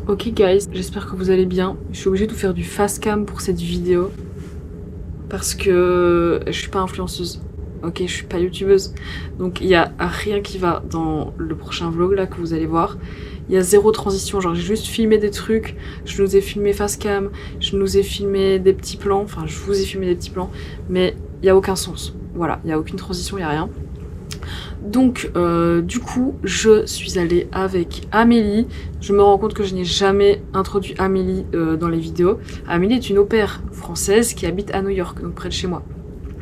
Ok guys, j'espère que vous allez bien. Je suis obligée de vous faire du fast cam pour cette vidéo. Parce que je suis pas influenceuse. Ok, je suis pas youtubeuse. Donc il y a rien qui va dans le prochain vlog là que vous allez voir. Il y a zéro transition, genre j'ai juste filmé des trucs. Je nous ai filmé fast cam, je nous ai filmé des petits plans. Enfin je vous ai filmé des petits plans. Mais il y a aucun sens. Voilà, il y a aucune transition, il y a rien. Donc du coup je suis allée avec Amélie. Je me rends compte que je n'ai jamais introduit Amélie dans les vidéos. Amélie est une au pair française qui habite à New York, donc près de chez moi.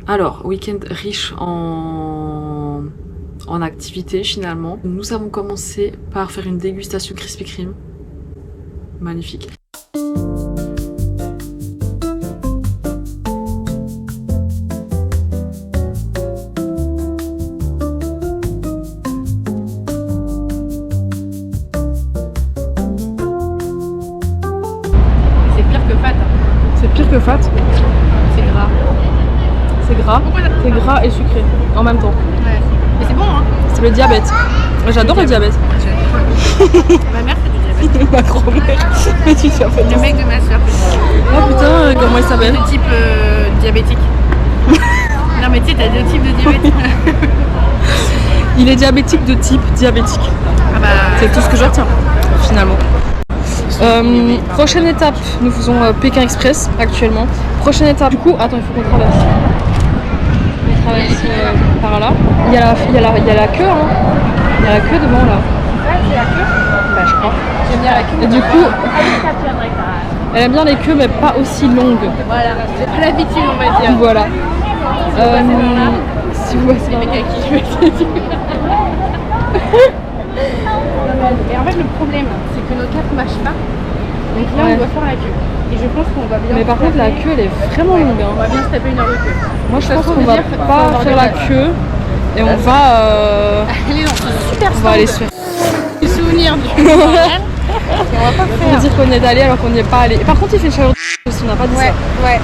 Alors, week-end riche en activités finalement. Nous avons commencé par faire une dégustation Krispy Kreme. Magnifique. Pire que fat. C'est gras. C'est gras. C'est gras et sucré en même temps. Ouais. Mais c'est bon hein. C'est le diabète. Moi j'adore le diabète. Ma mère fait du diabète. Ma grand-mère. Mais tu fais Le mec de ma soeur fait du diabète. Oh putain, comment il s'appelle? De type diabétique. Non mais tu sais, t'as deux types de diabète. Il est diabétique de type diabétique. Ah bah, c'est tout ce que je retiens finalement. Prochaine étape, nous faisons Pékin Express actuellement. Prochaine étape, du coup, attends, il faut qu'on traverse. On traverse par là. Il y a la queue, hein. Il y a la queue devant là. c'est la queue. Bah, je crois. J'aime bien la queue. Et du coup, elle aime bien les queues, mais pas aussi longues. Voilà, j'ai pas l'habitude, on va dire. Voilà. Si vous voyez, C'est les mecs avec qui je vais dire. Et en fait, le problème, c'est que nos capes ne marchent pas. Donc là, Ouais. on doit faire la queue. Et je pense qu'on va bien. mais par contre, la queue, elle est vraiment longue. On va Hein. bien se taper une heure de queue. Moi, je De toute pense façon, qu'on va dire, faut pas avoir faire des la matchs. queue et on va. Elle est dans ce super On va aller se faire. du souvenir du et on va pas Pour faire. dire qu'on est allé alors qu'on n'y est pas allé. Et par contre, il fait chaleur aussi, on n'a pas dit ça. Ouais.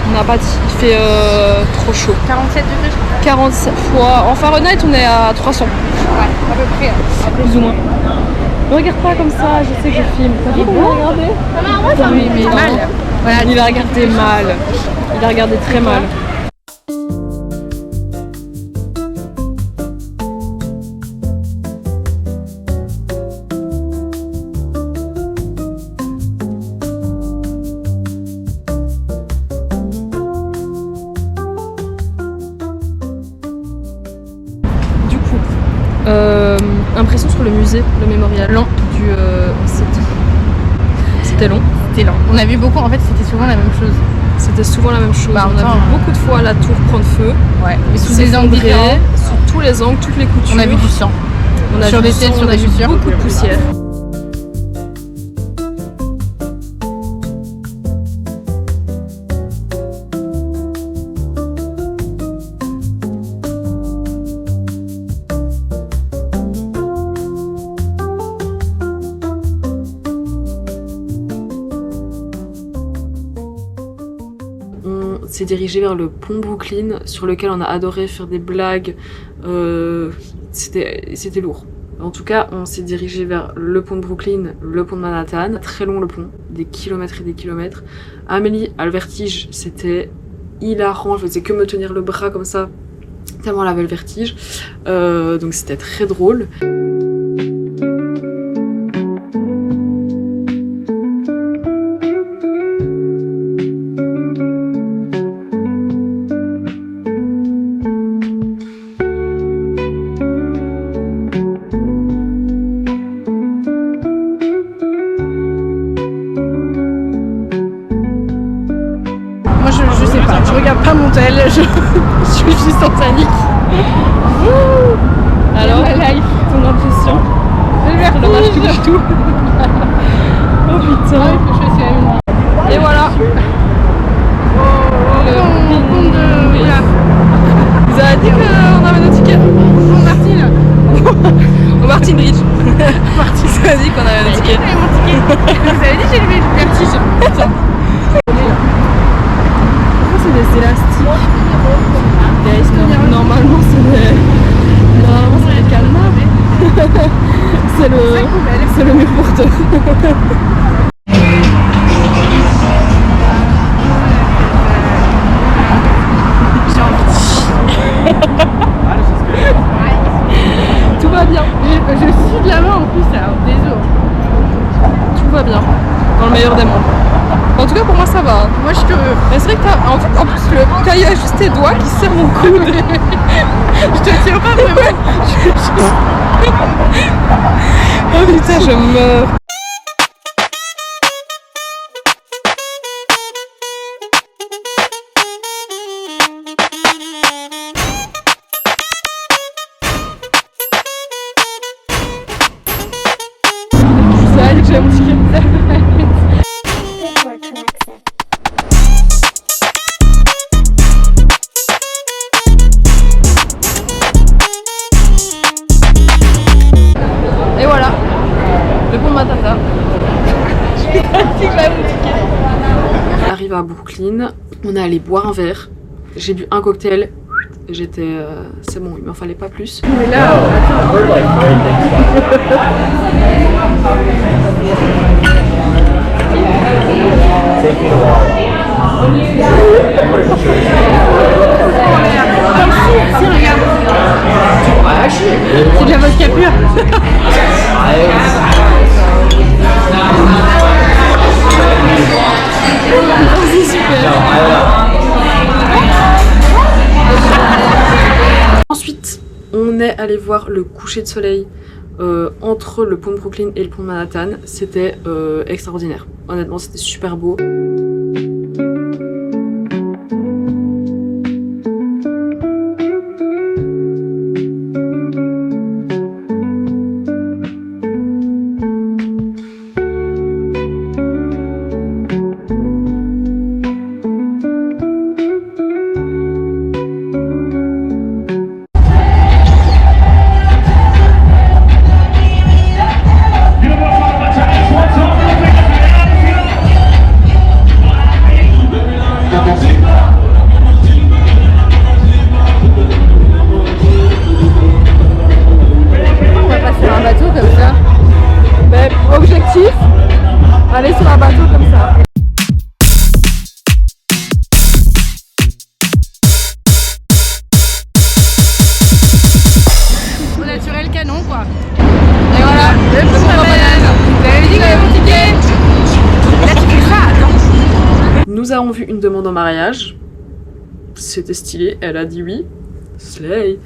On n'a pas dit. Il fait trop chaud. 47 degrés, je crois. 47 fois. En Fahrenheit, on est à 300. Ouais, à peu près. Plus ou moins. Ne regarde pas comme ça, je sais que je filme. T'as vu comment il a regardé? Oui, mais mal. Voilà, Il a regardé mal. Il a regardé très mal. Du coup, impression sur le musée, le mémorial Long. du c'était long. C'était lent. On a vu beaucoup, en fait, c'était souvent la même chose. C'était souvent la même chose. Bah, en on a temps, vu beaucoup de fois la tour prendre feu. Ouais. Mais sous des angles s'effondrer, différents. sous tous les angles, toutes les coutures. On a vu du sang. On a sur vu des du têtes, sang, sur on a des vu chaussures. beaucoup de poussière. On s'est dirigé vers le pont Brooklyn sur lequel on a adoré faire des blagues. C'était lourd. En tout cas, on s'est dirigé vers le pont de Brooklyn, le pont de Manhattan. Très long le pont, des kilomètres et des kilomètres. Amélie a le vertige, c'était hilarant. Je faisais que me tenir le bras comme ça, tellement elle avait le vertige. Donc c'était très drôle. Moi, je sais pas. Je regarde pas mon tel. Je suis juste en panique. Alors, La life. ton impression? Le vertige. Tu touches tout. Oh putain. Ah, il faut que je fasse la même. Et voilà. Mon compte de... Voilà. Vous avez dit qu'on avait nos tickets? Mon Martine. Au Martin Bridge. Martin, ça a dit qu'on avait nos tickets. Mon ticket. Vous avez dit que j'ai le vertige. Putain. Pourquoi c'est des élastiques? Normalement c'est des... Normalement c'est des calmars. C'est le... poubelle. C'est le mur pour deux. Tout va bien. Je suis de la main en plus, alors désolé. Tout va bien. Dans le meilleur des mondes. En tout cas, pour moi, ça va. Moi je suis curieux. Mais c'est vrai que en plus, quand il y a juste tes doigts qui serrent mon coude. Je te tiens pas vraiment. Oh putain, je meurs. Ça allait que j'ai mon ticket. Et voilà, le pont de Matata. On arrive à Brooklyn, on est allé boire un verre, j'ai bu un cocktail, j'étais... c'est bon, il m'en fallait pas plus. Mais là, si regarde. C'est de la vodka pure. C'est super. Ensuite, on est allé voir le coucher de soleil entre le pont de Brooklyn et le pont de Manhattan. C'était extraordinaire. Honnêtement, c'était super beau. Aller sur un bateau comme ça. Au naturel canon quoi. Et voilà, le petit banane. Vous avez dit que j'avais mon ticket. Là tu fais ça, attends. Nous avons vu une demande en mariage. C'était stylé, elle a dit oui. Slay.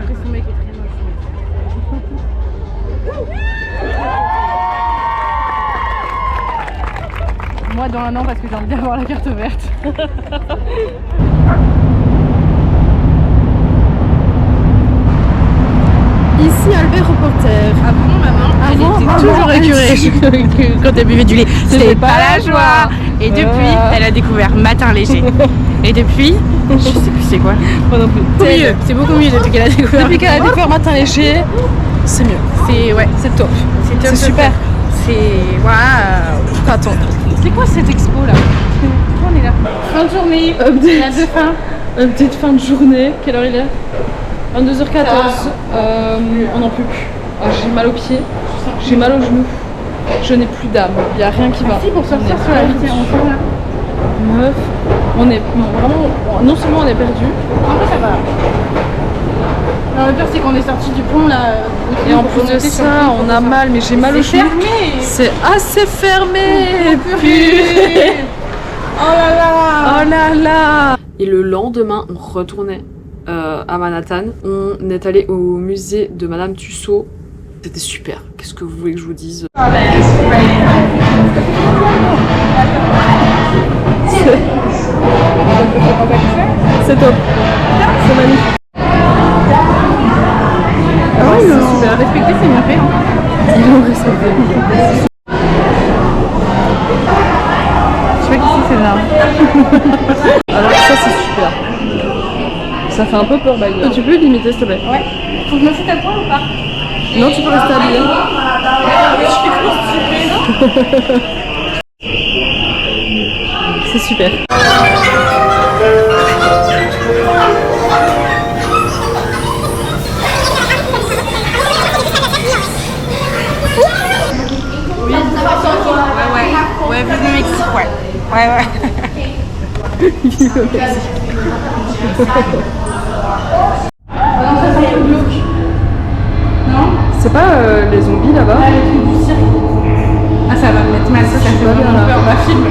Après son mec est très moche. Moi dans un an parce que j'ai envie d'avoir la carte verte. Ici Albert reporter. Avant maman, elle était toujours écurée quand elle buvait du lait. C'était pas la joie. Et depuis, elle a découvert Matin Léger. Et depuis, je sais plus c'est quoi. Moi non plus. Mieux. C'est beaucoup mieux depuis qu'elle a découvert. Depuis qu'elle a découvert Matin Léger, c'est mieux. C'est ouais, C'est top. c'est super. C'est waouh. Attends. C'est quoi cette expo là? Pourquoi on est là? Fin de journée. La de fin. Petite fin de journée. Quelle heure il est 22h14. On n'en peut plus. Ah, j'ai mal aux pieds. J'ai mal aux genoux. Je n'ai plus d'âme. Il n'y a rien qui va. Si pour sortir sur la vitesse en là. Meuf, on est vraiment, non seulement on est perdu, En vrai ça va. Non, le pire c'est qu'on est sorti du pont là. et en plus de ça, on a mal, mais j'ai mal aux C'est genoux. fermé. C'est assez fermé. Purée. Oh là là. Oh là là. Et le lendemain, on retournait à Manhattan. On est allé au musée de Madame Tussaud. C'était super. Qu'est-ce que vous voulez que je vous dise? C'est top. C'est magnifique. Ah oui, c'est super. Respecter c'est bien fait. Hein. Ils l'ont respecté. Je sais pas qui c'est là. Alors ça c'est super. Ça fait un peu peur, Baïa. Tu peux limiter s'il te plaît? Ouais. Faut que je me foute à poil ou pas? Non, tu peux rester habillé. C'est super. Ouais, ouais. C'est pas les zombies là-bas? Ah, ça va me mettre mal, ça fait vraiment peur, ma film.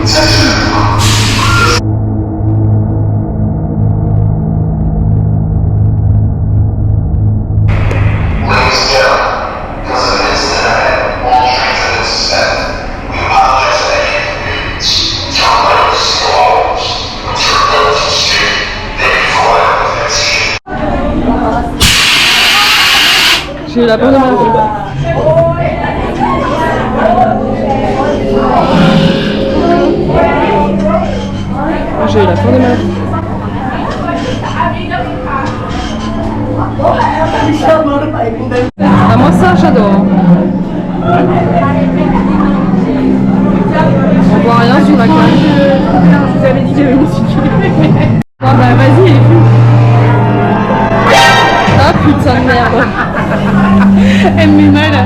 J'ai eu la peur de ma vie. J'ai eu la peur de ma vie. Ah, moi ça j'adore. On voit rien sur la cage. Je vous avais dit qu'il y avait une musique. Ah bah vas-y, elle est plus. Ah putain de merde. Elle me met mal. Ah,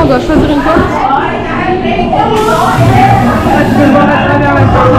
on doit choisir une porte. Tu peux voir à travers la porte.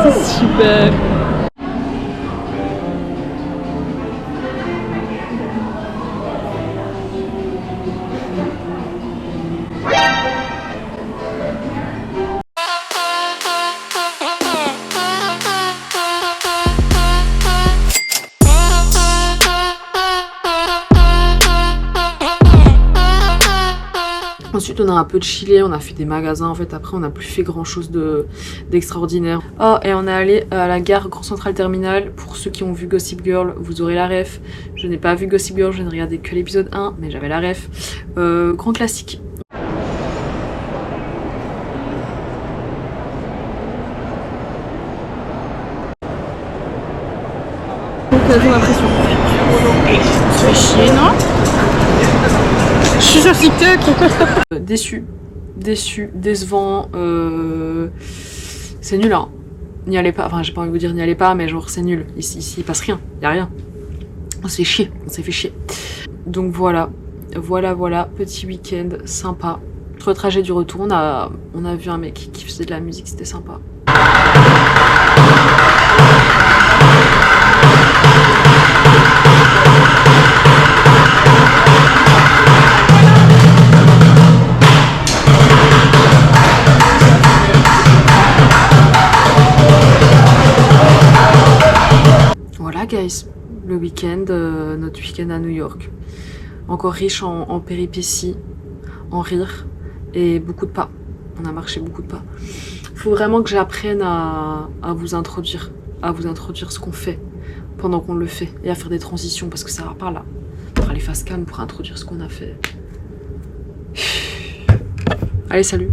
C'est super. Ensuite, on a un peu chillé, on a fait des magasins. En fait, après, on n'a plus fait grand chose d'extraordinaire. Oh, et on est allé à la gare Grand Central Terminal. Pour ceux qui ont vu Gossip Girl, vous aurez la ref. Je n'ai pas vu Gossip Girl, je n'ai regardé que l'épisode 1, mais j'avais la ref. Grand classique. T'as ton impression. Tu fais chier, non? Je suis sur TikTok. Déçu, décevant. C'est nul, hein. N'y allez pas. Enfin, j'ai pas envie de vous dire n'y allez pas, mais genre c'est nul. Ici, il passe rien. Y a rien. On s'est chier. On s'est fait chier. Donc voilà, petit week-end sympa. Entre le trajet du retour, on a vu un mec qui faisait de la musique, c'était sympa. Voilà guys, le week-end, notre week-end à New York. Encore riche en péripéties, en rires et beaucoup de pas. On a marché beaucoup de pas. Faut vraiment que j'apprenne à vous introduire ce qu'on fait pendant qu'on le fait et à faire des transitions parce que ça va pas là. Faire les face cam pour introduire ce qu'on a fait. Allez, salut!